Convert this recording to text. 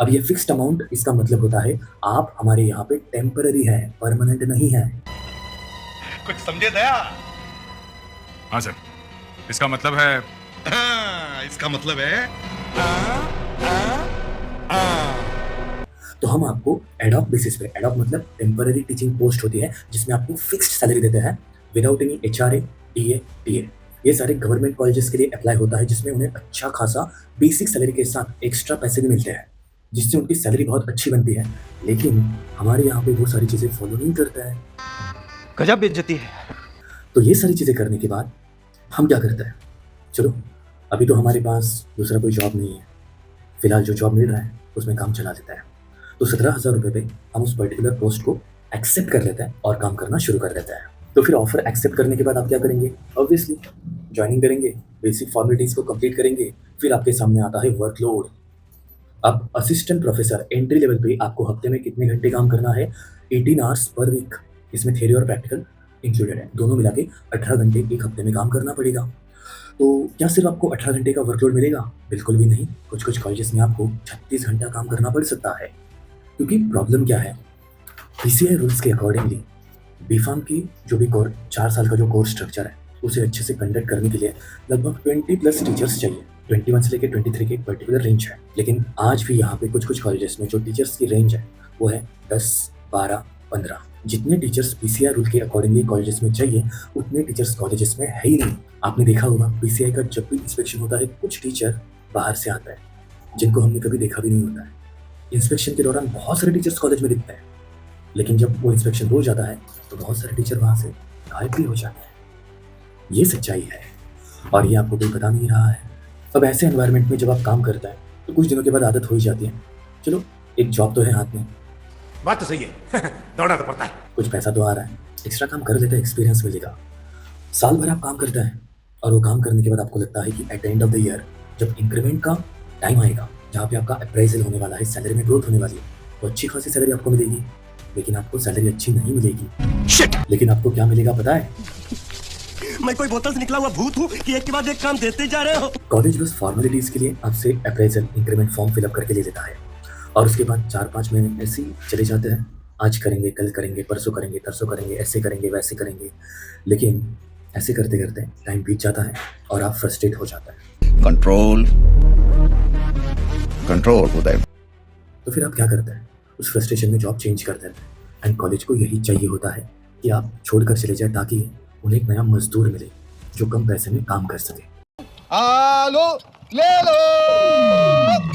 अब ये fixed amount, इसका मतलब होता है आप हमारे यहाँ पे टेम्पररी है, परमानेंट नहीं है। कुछ समझे दया? हाँ सर, इसका मतलब है इसका मतलब है तो हम आपको एडॉक बेसिस पे, एडॉक मतलब टेम्पररी टीचिंग पोस्ट होती है जिसमें आपको फिक्स्ड सैलरी देते हैं without any HRA, DA, TA. ये सारे गवर्नमेंट कॉलेजेस के लिए अप्लाई होता है, जिसमें उन्हें अच्छा खासा बेसिक सैलरी के साथ एक्स्ट्रा पैसे भी मिलते हैं, जिससे उनकी सैलरी बहुत अच्छी बनती है। लेकिन हमारे यहाँ पे वो सारी चीज़ें फॉलो नहीं करता है। गजब बेइज्जती है। तो ये सारी चीज़ें करने के बाद हम क्या करते हैं, चलो अभी तो हमारे पास दूसरा कोई जॉब नहीं है, फिलहाल जो जॉब मिल रहा है उसमें काम चला लेता है। तो 17,000 रुपये पे हम उस पर्टिकुलर पोस्ट को एक्सेप्ट कर लेते हैं और काम करना शुरू कर देते हैं। तो फिर ऑफर एक्सेप्ट करने के बाद आप क्या करेंगे? ऑब्वियसली ज्वाइनिंग करेंगे, बेसिक फॉर्मेलिटीज़ को कंप्लीट करेंगे, फिर आपके सामने आता है वर्कलोड। अब असिस्टेंट प्रोफेसर एंट्री लेवल पे आपको हफ्ते में कितने घंटे काम करना है? 18 आवर्स पर वीक। इसमें थ्योरी और प्रैक्टिकल इंक्लूडेड है, दोनों मिला के 18 घंटे एक हफ्ते में काम करना पड़ेगा। तो क्या सिर्फ आपको 18 घंटे का वर्कलोड मिलेगा? बिल्कुल भी नहीं। कुछ कुछ कॉलेजेस में आपको 36 घंटा काम करना पड़ सकता है। क्योंकि प्रॉब्लम क्या है, पीसीआई रूल्स के अकॉर्डिंगली बीफार्म की जो भी 4 साल का जो कोर्स स्ट्रक्चर है उसे अच्छे से कंडक्ट करने के लिए लगभग 20+ टीचर्स चाहिए। 21 से लेकर 23 की एक पर्टिकुलर रेंज है। लेकिन आज भी यहाँ पे कुछ कुछ कॉलेजेस में जो टीचर्स की रेंज है वो है 10, 12, 15। जितने टीचर्स पीसीआई रूल के अकॉर्डिंगली कॉलेजेस में चाहिए उतने टीचर्स कॉलेजेस में है ही नहीं। आपने देखा होगा पीसीआई का जब भी इंस्पेक्शन होता है कुछ टीचर बाहर से आता है जिनको हमने कभी देखा भी नहीं होता है। इंस्पेक्शन के दौरान बहुत सारे टीचर्स कॉलेज में दिखते हैं, लेकिन जब वो इंस्पेक्शन हो जाता है तो बहुत सारे टीचर वहाँ से गायब भी हो जाते हैं। ये सच्चाई है और ये आपको कोई बता नहीं रहा है। अब ऐसे एनवायरनमेंट में जब आप काम करता है तो कुछ दिनों के बाद आदत हो ही जाती है। चलो एक जॉब तो है हाथ में, बात तो सही है। दौड़ना तो पड़ता है। कुछ पैसा तो आ रहा है, एक्स्ट्रा काम कर लेते हैं, एक्सपीरियंस मिलेगा। साल भर आप काम करते हैं और वो काम करने के बाद आपको लगता है कि at the end of the year जब इंक्रीमेंट का टाइम आएगा, जहाँ पे आपका अप्राइजल होने वाला है, सैलरी में ग्रोथ होने वाली है, तो अच्छी खासी सैलरी आपको मिलेगी। लेकिन आपको सैलरी अच्छी नहीं मिलेगी। लेकिन आपको क्या मिलेगा पता है? मैं कोई बोतल से निकला हुआ भूत हूँ कि एक के बाद एक काम देते जा रहे हो। कॉलेज बस फॉर्मेलिटीज के लिए आपसे अप्राइजल इंक्रीमेंट फॉर्म फिलअप करके ले लेता है और उसके बाद 4-5 महीने ऐसे ही चले जाते हैं। आज करेंगे, कल करेंगे, परसों करेंगे, तरसों करेंगे, ऐसे करेंगे, वैसे करेंगे। लेकिन ऐसे करते करते टाइम बीत जाता है और आप फ्रस्ट्रेट हो जाता है। कंट्रोल कंट्रोल उदय। तो फिर आप क्या करते हैं? उस फ्रस्ट्रेशन में जॉब चेंज कर देते हैं। एंड कॉलेज को यही चाहिए होता है कि आप छोड़कर चले जाए ताकि उन्हें एक नया मजदूर मिले जो कम पैसे में काम कर सके। आ लो, ले लो।